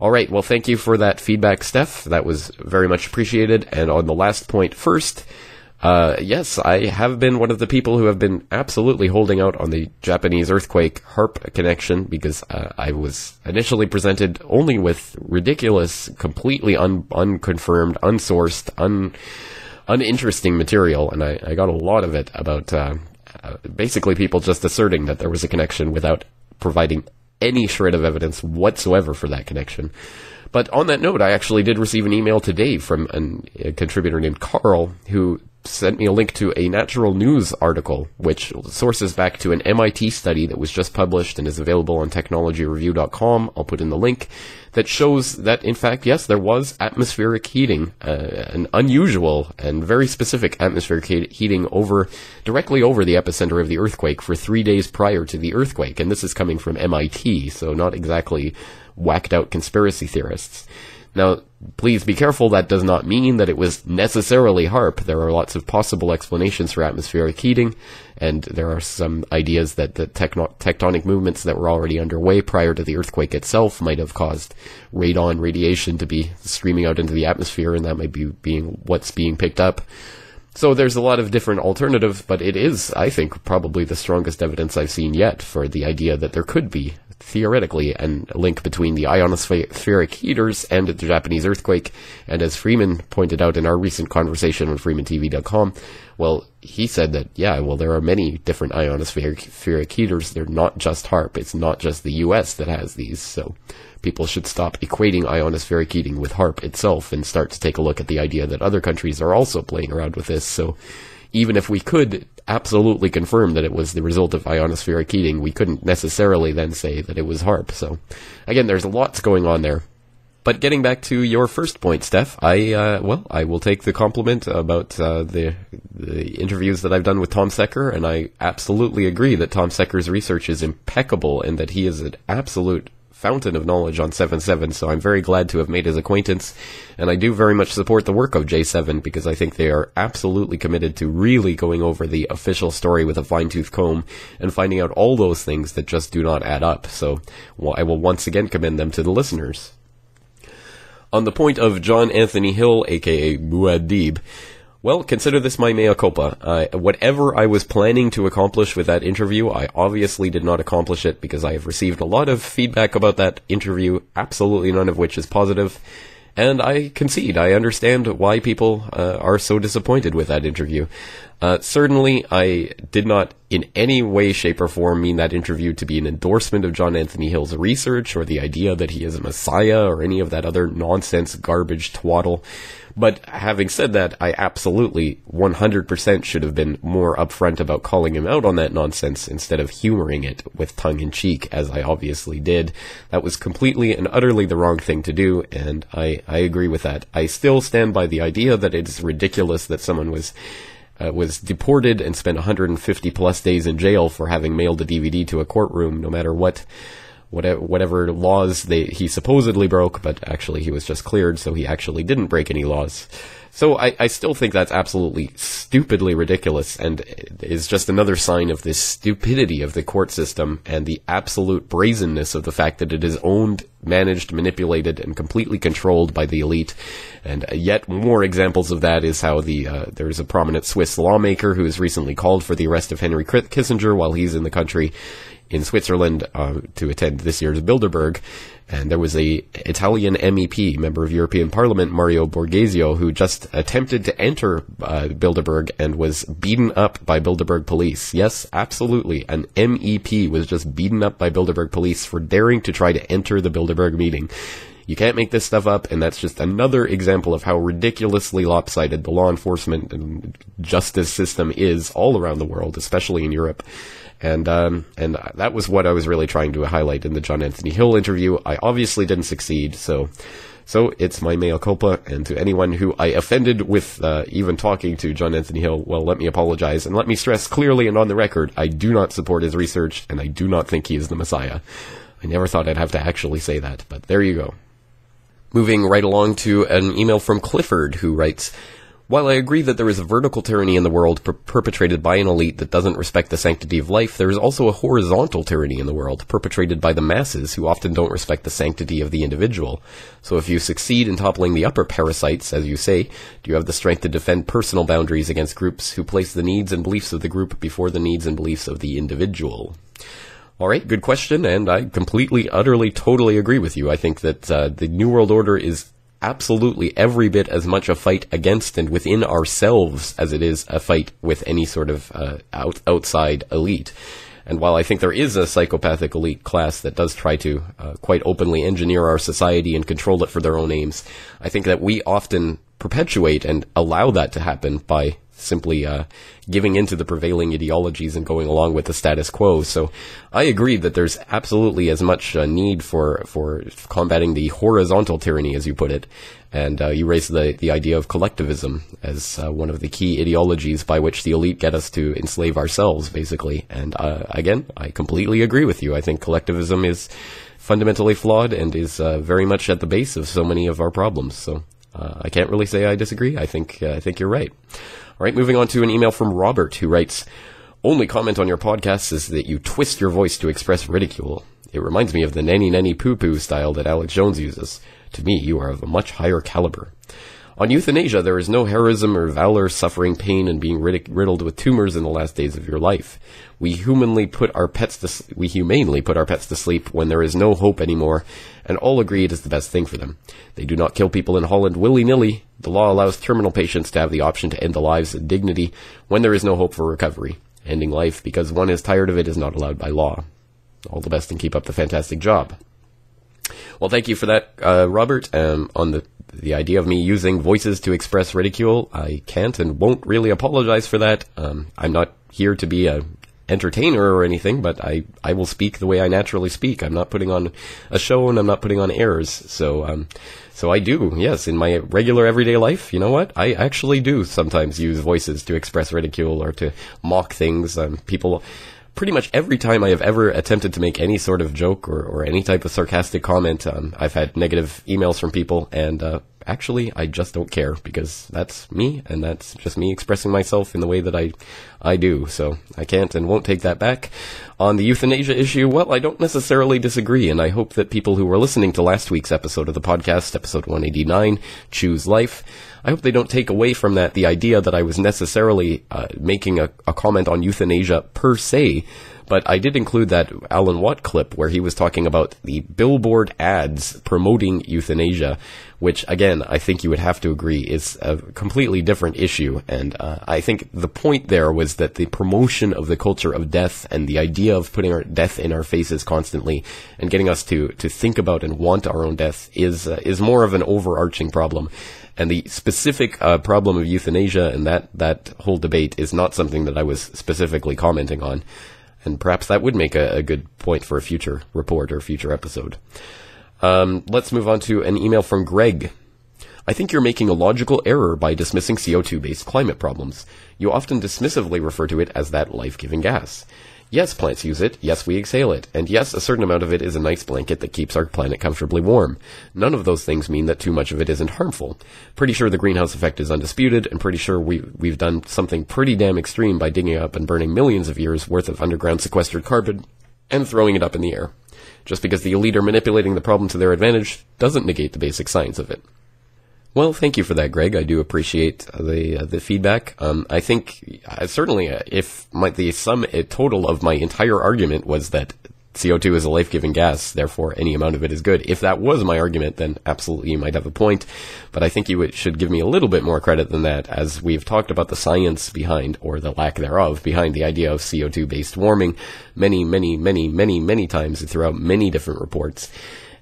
All right, well, thank you for that feedback, Steph. That was very much appreciated. And on the last point first, yes, I have been one of the people who have been absolutely holding out on the Japanese earthquake HAARP connection because I was initially presented only with ridiculous, completely unconfirmed, unsourced, uninteresting material, and I got a lot of it about basically people just asserting that there was a connection without providing any shred of evidence whatsoever for that connection. But on that note, I actually did receive an email today from a contributor named Carl who sent me a link to a Natural News article, which sources back to an MIT study that was just published and is available on technologyreview.com. I'll put in the link that shows that, in fact, yes, there was atmospheric heating, an unusual and very specific atmospheric heating directly over the epicenter of the earthquake for 3 days prior to the earthquake. And this is coming from MIT, so not exactly whacked out conspiracy theorists. Now, please be careful, that does not mean that it was necessarily HAARP. There are lots of possible explanations for atmospheric heating, and there are some ideas that the tectonic movements that were already underway prior to the earthquake itself might have caused radon radiation to be streaming out into the atmosphere, and that might be what's being picked up. So there's a lot of different alternatives, but it is, I think, probably the strongest evidence I've seen yet for the idea that there could be, theoretically, a link between the ionospheric heaters and the Japanese earthquake. And as Freeman pointed out in our recent conversation on freemantv.com, well, he said that, yeah, well, there are many different ionospheric heaters. They're not just HAARP. It's not just the US that has these. So people should stop equating ionospheric heating with HAARP itself and start to take a look at the idea that other countries are also playing around with this. So even if we could absolutely confirm that it was the result of ionospheric heating, we couldn't necessarily then say that it was HAARP. So again, there's lots going on there. But getting back to your first point, Steph, I will take the compliment about the interviews that I've done with Tom Secker, and I absolutely agree that Tom Secker's research is impeccable and that he is an absolute fountain of knowledge on 7.7, so I'm very glad to have made his acquaintance, and I do very much support the work of J7 because I think they are absolutely committed to really going over the official story with a fine-tooth comb and finding out all those things that just do not add up, so I will once again commend them to the listeners. On the point of John Anthony Hill, aka Muad'Dib, well, consider this my mea culpa. Whatever I was planning to accomplish with that interview, I obviously did not accomplish it because I have received a lot of feedback about that interview, absolutely none of which is positive. And I concede, I understand why people are so disappointed with that interview. Certainly, I did not in any way, shape, or form mean that interview to be an endorsement of John Anthony Hill's research or the idea that he is a messiah or any of that other nonsense garbage twaddle. But having said that, I absolutely 100% should have been more upfront about calling him out on that nonsense instead of humoring it with tongue-in-cheek, as I obviously did. That was completely and utterly the wrong thing to do, and I agree with that. I still stand by the idea that it is ridiculous that someone was deported and spent 150 plus days in jail for having mailed a DVD to a courtroom, no matter whatever laws he supposedly broke, but actually he was just cleared, so he actually didn't break any laws. So I still think that's absolutely stupidly ridiculous, and is just another sign of this stupidity of the court system and the absolute brazenness of the fact that it is owned, managed, manipulated, and completely controlled by the elite. And yet more examples of that is how there's a prominent Swiss lawmaker who has recently called for the arrest of Henry Kissinger while he's in the country in Switzerland to attend this year's Bilderberg, and there was a Italian MEP, member of European Parliament, Mario Borghesio, who just attempted to enter Bilderberg and was beaten up by Bilderberg police. Yes, absolutely, an MEP was just beaten up by Bilderberg police for daring to try to enter the Bilderberg meeting. You can't make this stuff up, and that's just another example of how ridiculously lopsided the law enforcement and justice system is all around the world, especially in Europe. And that was what I was really trying to highlight in the John Anthony Hill interview. I obviously didn't succeed, so it's my mea culpa, and to anyone who I offended with even talking to John Anthony Hill, well, let me apologize, and let me stress clearly and on the record, I do not support his research, and I do not think he is the Messiah. I never thought I'd have to actually say that, but there you go. Moving right along to an email from Clifford, who writes, while I agree that there is a vertical tyranny in the world perpetrated by an elite that doesn't respect the sanctity of life, there is also a horizontal tyranny in the world perpetrated by the masses who often don't respect the sanctity of the individual. So if you succeed in toppling the upper parasites, as you say, do you have the strength to defend personal boundaries against groups who place the needs and beliefs of the group before the needs and beliefs of the individual? All right, good question, and I completely, utterly, totally agree with you. I think that the New World Order is absolutely every bit as much a fight against and within ourselves as it is a fight with any sort of outside elite. And while I think there is a psychopathic elite class that does try to quite openly engineer our society and control it for their own aims, I think that we often perpetuate and allow that to happen by simply giving into the prevailing ideologies and going along with the status quo. So I agree that there's absolutely as much need for combating the horizontal tyranny, as you put it. And you raised the idea of collectivism as one of the key ideologies by which the elite get us to enslave ourselves, basically. And again, I completely agree with you. I think collectivism is fundamentally flawed and is very much at the base of so many of our problems. So I can't really say I disagree. I think you're right. All right, moving on to an email from Robert, who writes, only comment on your podcast is that you twist your voice to express ridicule. It reminds me of the nanny poo-poo style that Alex Jones uses. To me, you are of a much higher caliber. On euthanasia, there is no heroism or valor, suffering, pain, and being riddled with tumors in the last days of your life. We humanly put our pets to sleep when there is no hope anymore, and all agree it is the best thing for them. They do not kill people in Holland willy-nilly. The law allows terminal patients to have the option to end the lives with dignity when there is no hope for recovery. Ending life because one is tired of it is not allowed by law. All the best and keep up the fantastic job. Well, thank you for that, Robert. On the idea of me using voices to express ridicule, I can't and won't really apologize for that. I'm not here to be a entertainer or anything, but I will speak the way I naturally speak. I'm not putting on a show, and I'm not putting on airs. So I do, yes, in my regular everyday life, you know what? I actually do sometimes use voices to express ridicule or to mock things. People, pretty much every time I have ever attempted to make any sort of joke or any type of sarcastic comment, I've had negative emails from people, and actually, I just don't care, because that's me, and that's just me expressing myself in the way that I do, so I can't and won't take that back. On the euthanasia issue, well, I don't necessarily disagree, and I hope that people who were listening to last week's episode of the podcast, episode 189, Choose Life, I hope they don't take away from that the idea that I was necessarily making a comment on euthanasia per se, but I did include that Alan Watt clip where he was talking about the billboard ads promoting euthanasia, which, again, I think you would have to agree is a completely different issue. And I think the point there was that the promotion of the culture of death and the idea of putting our death in our faces constantly and getting us to think about and want our own death is more of an overarching problem. And the specific problem of euthanasia and that whole debate is not something that I was specifically commenting on. And perhaps that would make a good point for a future report or future episode. Let's move on to an email from Greg. I think you're making a logical error by dismissing CO2-based climate problems. You often dismissively refer to it as that life-giving gas. Yes, plants use it. Yes, we exhale it. And yes, a certain amount of it is a nice blanket that keeps our planet comfortably warm. None of those things mean that too much of it isn't harmful. Pretty sure the greenhouse effect is undisputed, and pretty sure we've done something pretty damn extreme by digging up and burning millions of years worth of underground sequestered carbon and throwing it up in the air. Just because the elite are manipulating the problem to their advantage doesn't negate the basic science of it. Well, thank you for that, Greg. I do appreciate the feedback. I think certainly if the sum total of my entire argument was that CO2 is a life-giving gas, therefore any amount of it is good. If that was my argument, then absolutely you might have a point. But I think you should give me a little bit more credit than that, as we've talked about the science behind, or the lack thereof, behind the idea of CO2-based warming many times throughout many different reports.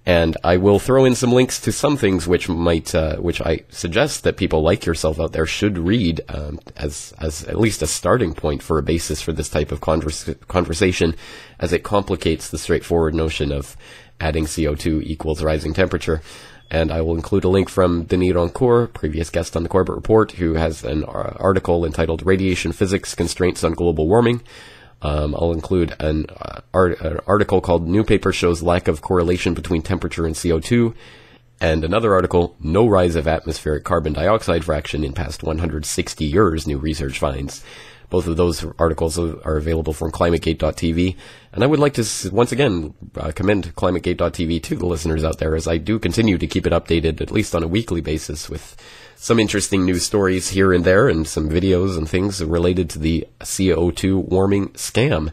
And I will throw in some links to some things which I suggest that people like yourself out there should read as at least a starting point for a basis for this type of conversation, as it complicates the straightforward notion of adding CO2 equals rising temperature. And I will include a link from Denis Rancourt, previous guest on the Corbett Report, who has an article entitled Radiation Physics Constraints on Global Warming. I'll include an article called New Paper Shows Lack of Correlation Between Temperature and CO2, and another article, No Rise of Atmospheric Carbon Dioxide Fraction in Past 160 Years, New Research Finds. Both of those articles are available from climategate.tv, and I would like to once again commend climategate.tv to the listeners out there, as I do continue to keep it updated, at least on a weekly basis, with some interesting news stories here and there, and some videos and things related to the CO2 warming scam.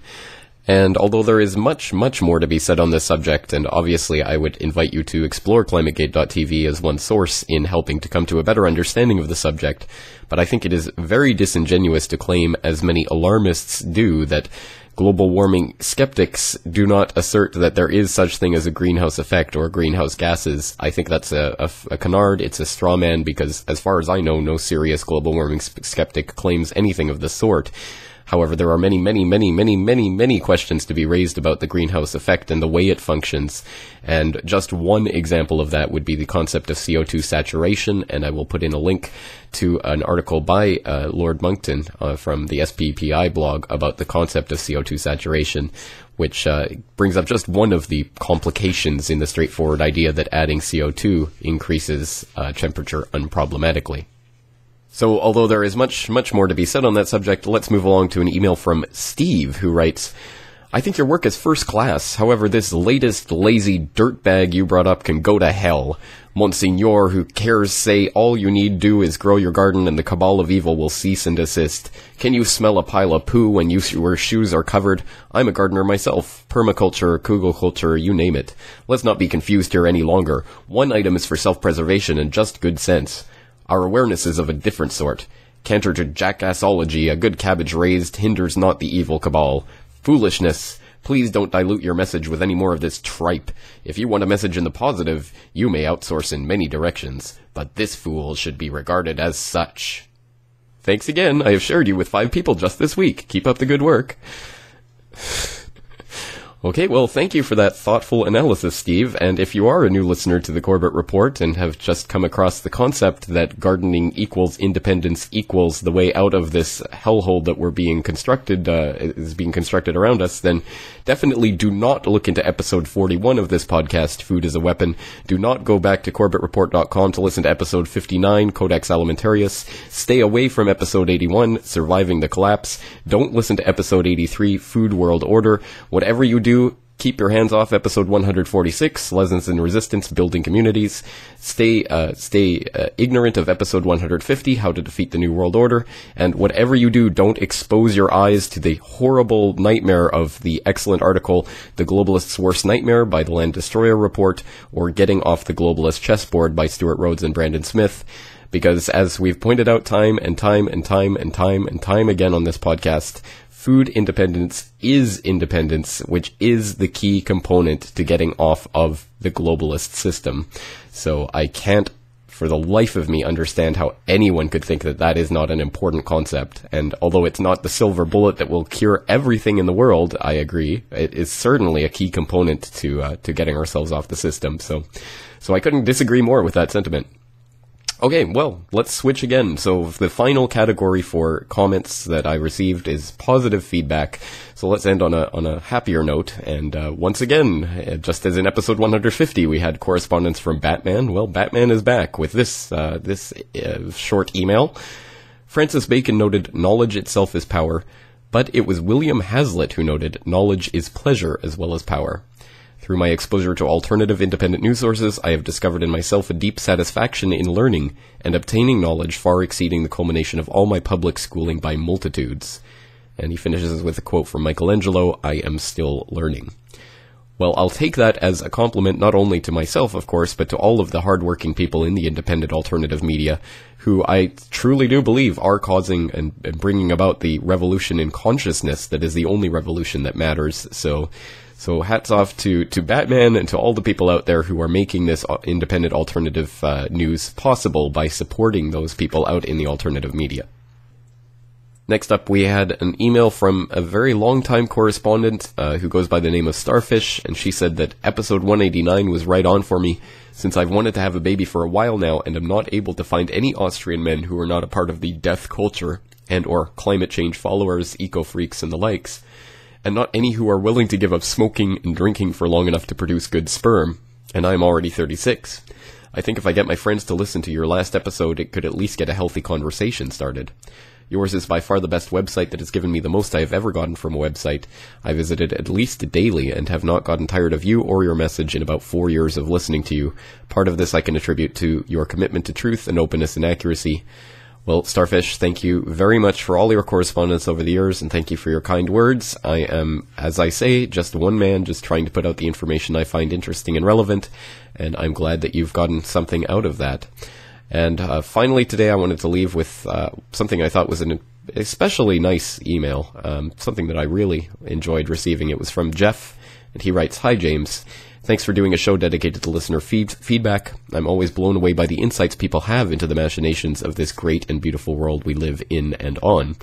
And although there is much more to be said on this subject, and obviously I would invite you to explore climategate.tv as one source in helping to come to a better understanding of the subject, but I think it is very disingenuous to claim, as many alarmists do, that global warming skeptics do not assert that there is such thing as a greenhouse effect or greenhouse gases. I think that's a canard, it's a straw man, because as far as I know, no serious global warming skeptic claims anything of the sort. However, there are many questions to be raised about the greenhouse effect and the way it functions. And just one example of that would be the concept of CO2 saturation. And I will put in a link to an article by Lord Monkton from the SPPI blog about the concept of CO2 saturation, which brings up just one of the complications in the straightforward idea that adding CO2 increases temperature unproblematically. So, although there is much more to be said on that subject, let's move along to an email from Steve, who writes, I think your work is first class. However, this latest lazy dirtbag you brought up can go to hell. Monsignor, who cares, say all you need do is grow your garden and the cabal of evil will cease and desist. Can you smell a pile of poo when your shoes are covered? I'm a gardener myself. Permaculture, cougalculture, you name it. Let's not be confused here any longer. One item is for self-preservation and just good sense. Our awareness is of a different sort. Canter to jackassology, a good cabbage raised hinders not the evil cabal. Foolishness. Please don't dilute your message with any more of this tripe. If you want a message in the positive, you may outsource in many directions, but this fool should be regarded as such. Thanks again. I have shared you with 5 people just this week. Keep up the good work. Okay, well, thank you for that thoughtful analysis, Steve. And if you are a new listener to the Corbett Report and have just come across the concept that gardening equals independence equals the way out of this hellhole that we're being constructed, is being constructed around us, then definitely do not look into episode 41 of this podcast, Food is a Weapon. Do not go back to CorbettReport.com to listen to episode 59, Codex Alimentarius. Stay away from episode 81, Surviving the Collapse. Don't listen to episode 83, Food World Order. Whatever you do, keep your hands off episode 146, Lessons in Resistance, Building Communities. Stay ignorant of episode 150, How to Defeat the New World Order. And whatever you do, don't expose your eyes to the horrible nightmare of the excellent article, The Globalist's Worst Nightmare by the Land Destroyer Report, or Getting Off the Globalist Chessboard by Stuart Rhodes and Brandon Smith. Because as we've pointed out time and time again on this podcast, food independence is independence, which is the key component to getting off of the globalist system. So I can't, for the life of me, understand how anyone could think that that is not an important concept. And although it's not the silver bullet that will cure everything in the world, I agree, it is certainly a key component to getting ourselves off the system. So I couldn't disagree more with that sentiment. Okay, well, let's switch again. So the final category for comments that I received is positive feedback. So let's end on a happier note. And once again, just as in episode 150, we had correspondence from Batman. Well, Batman is back with this short email. Francis Bacon noted, knowledge itself is power, but it was William Hazlitt who noted, knowledge is pleasure as well as power. Through my exposure to alternative independent news sources, I have discovered in myself a deep satisfaction in learning and obtaining knowledge far exceeding the culmination of all my public schooling by multitudes. And he finishes with a quote from Michelangelo, I am still learning. Well, I'll take that as a compliment not only to myself, of course, but to all of the hardworking people in the independent alternative media who I truly do believe are causing and bringing about the revolution in consciousness that is the only revolution that matters. So hats off to Batman and to all the people out there who are making this independent alternative news possible by supporting those people out in the alternative media. Next up, we had an email from a very long-time correspondent who goes by the name of Starfish, and she said that episode 189 was right on for me, since I've wanted to have a baby for a while now and am not able to find any Austrian men who are not a part of the death culture and or climate change followers, eco-freaks, and the likes. And not any who are willing to give up smoking and drinking for long enough to produce good sperm, and I'm already 36. I think if I get my friends to listen to your last episode, it could at least get a healthy conversation started. Yours is by far the best website that has given me the most I have ever gotten from a website. I visited at least daily and have not gotten tired of you or your message in about 4 years of listening to you. Part of this I can attribute to your commitment to truth and openness and accuracy. Well, Starfish, thank you very much for all your correspondence over the years, and thank you for your kind words. I am, as I say, just one man, just trying to put out the information I find interesting and relevant, and I'm glad that you've gotten something out of that. And finally today I wanted to leave with something I thought was an especially nice email, something that I really enjoyed receiving. It was from Jeff, and he writes, Hi James. Thanks for doing a show dedicated to listener feedback. I'm always blown away by the insights people have into the machinations of this great and beautiful world we live in and on.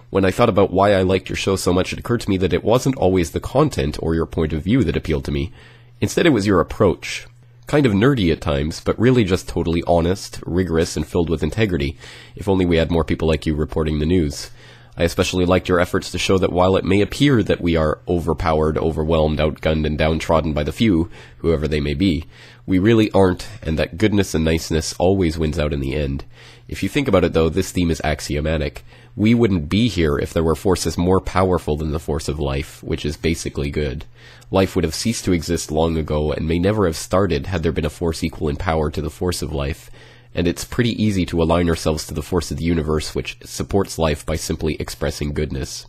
When I thought about why I liked your show so much, it occurred to me that it wasn't always the content or your point of view that appealed to me. Instead, it was your approach. Kind of nerdy at times, but really just totally honest, rigorous, and filled with integrity. If only we had more people like you reporting the news. I especially liked your efforts to show that while it may appear that we are overpowered, overwhelmed, outgunned, and downtrodden by the few, whoever they may be, we really aren't, and that goodness and niceness always wins out in the end. If you think about it, though, this theme is axiomatic. We wouldn't be here if there were forces more powerful than the force of life, which is basically good. Life would have ceased to exist long ago, and may never have started had there been a force equal in power to the force of life. And it's pretty easy to align ourselves to the force of the universe, which supports life by simply expressing goodness.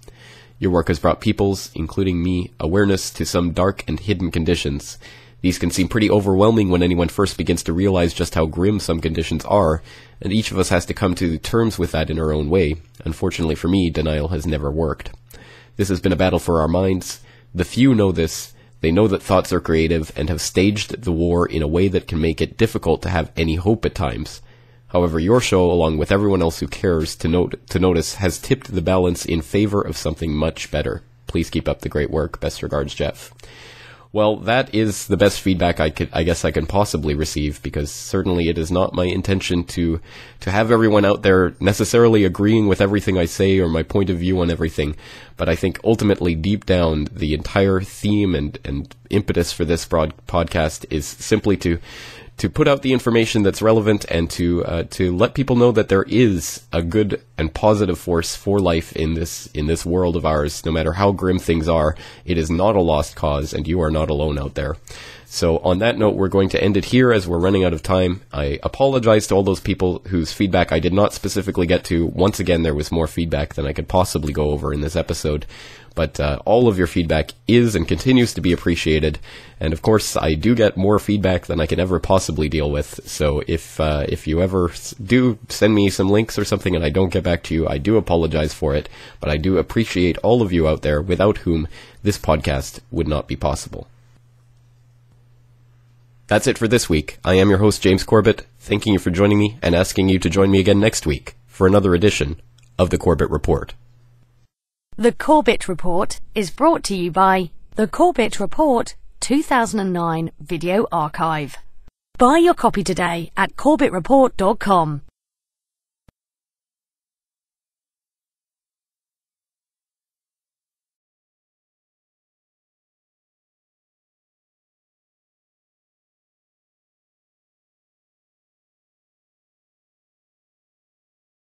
Your work has brought people's, including me, awareness to some dark and hidden conditions. These can seem pretty overwhelming when anyone first begins to realize just how grim some conditions are, and each of us has to come to terms with that in our own way. Unfortunately for me, denial has never worked. This has been a battle for our minds. The few know this. They know that thoughts are creative and have staged the war in a way that can make it difficult to have any hope at times. However, your show, along with everyone else who cares to notice, has tipped the balance in favor of something much better. please keep up the great work. Best regards, Jeff. Well, that is the best feedback I guess I can possibly receive, because certainly it is not my intention to have everyone out there necessarily agreeing with everything I say or my point of view on everything. But I think ultimately, deep down, the entire theme and impetus for this podcast is simply to put out the information that's relevant and to let people know that there is a good and positive force for life in this world of ours. No matter how grim things are, it is not a lost cause, and you are not alone out there. So on that note, we're going to end it here as we're running out of time. I apologize to all those people whose feedback I did not specifically get to. Once again, there was more feedback than I could possibly go over in this episode. But all of your feedback is and continues to be appreciated. And of course, I do get more feedback than I can ever possibly deal with. So if you ever do send me some links or something and I don't get back to you, I do apologize for it. But I do appreciate all of you out there, without whom this podcast would not be possible. That's it for this week. I am your host, James Corbett, thanking you for joining me and asking you to join me again next week for another edition of the Corbett Report. The Corbett Report is brought to you by the Corbett Report 2009 Video Archive. Buy your copy today at corbettreport.com.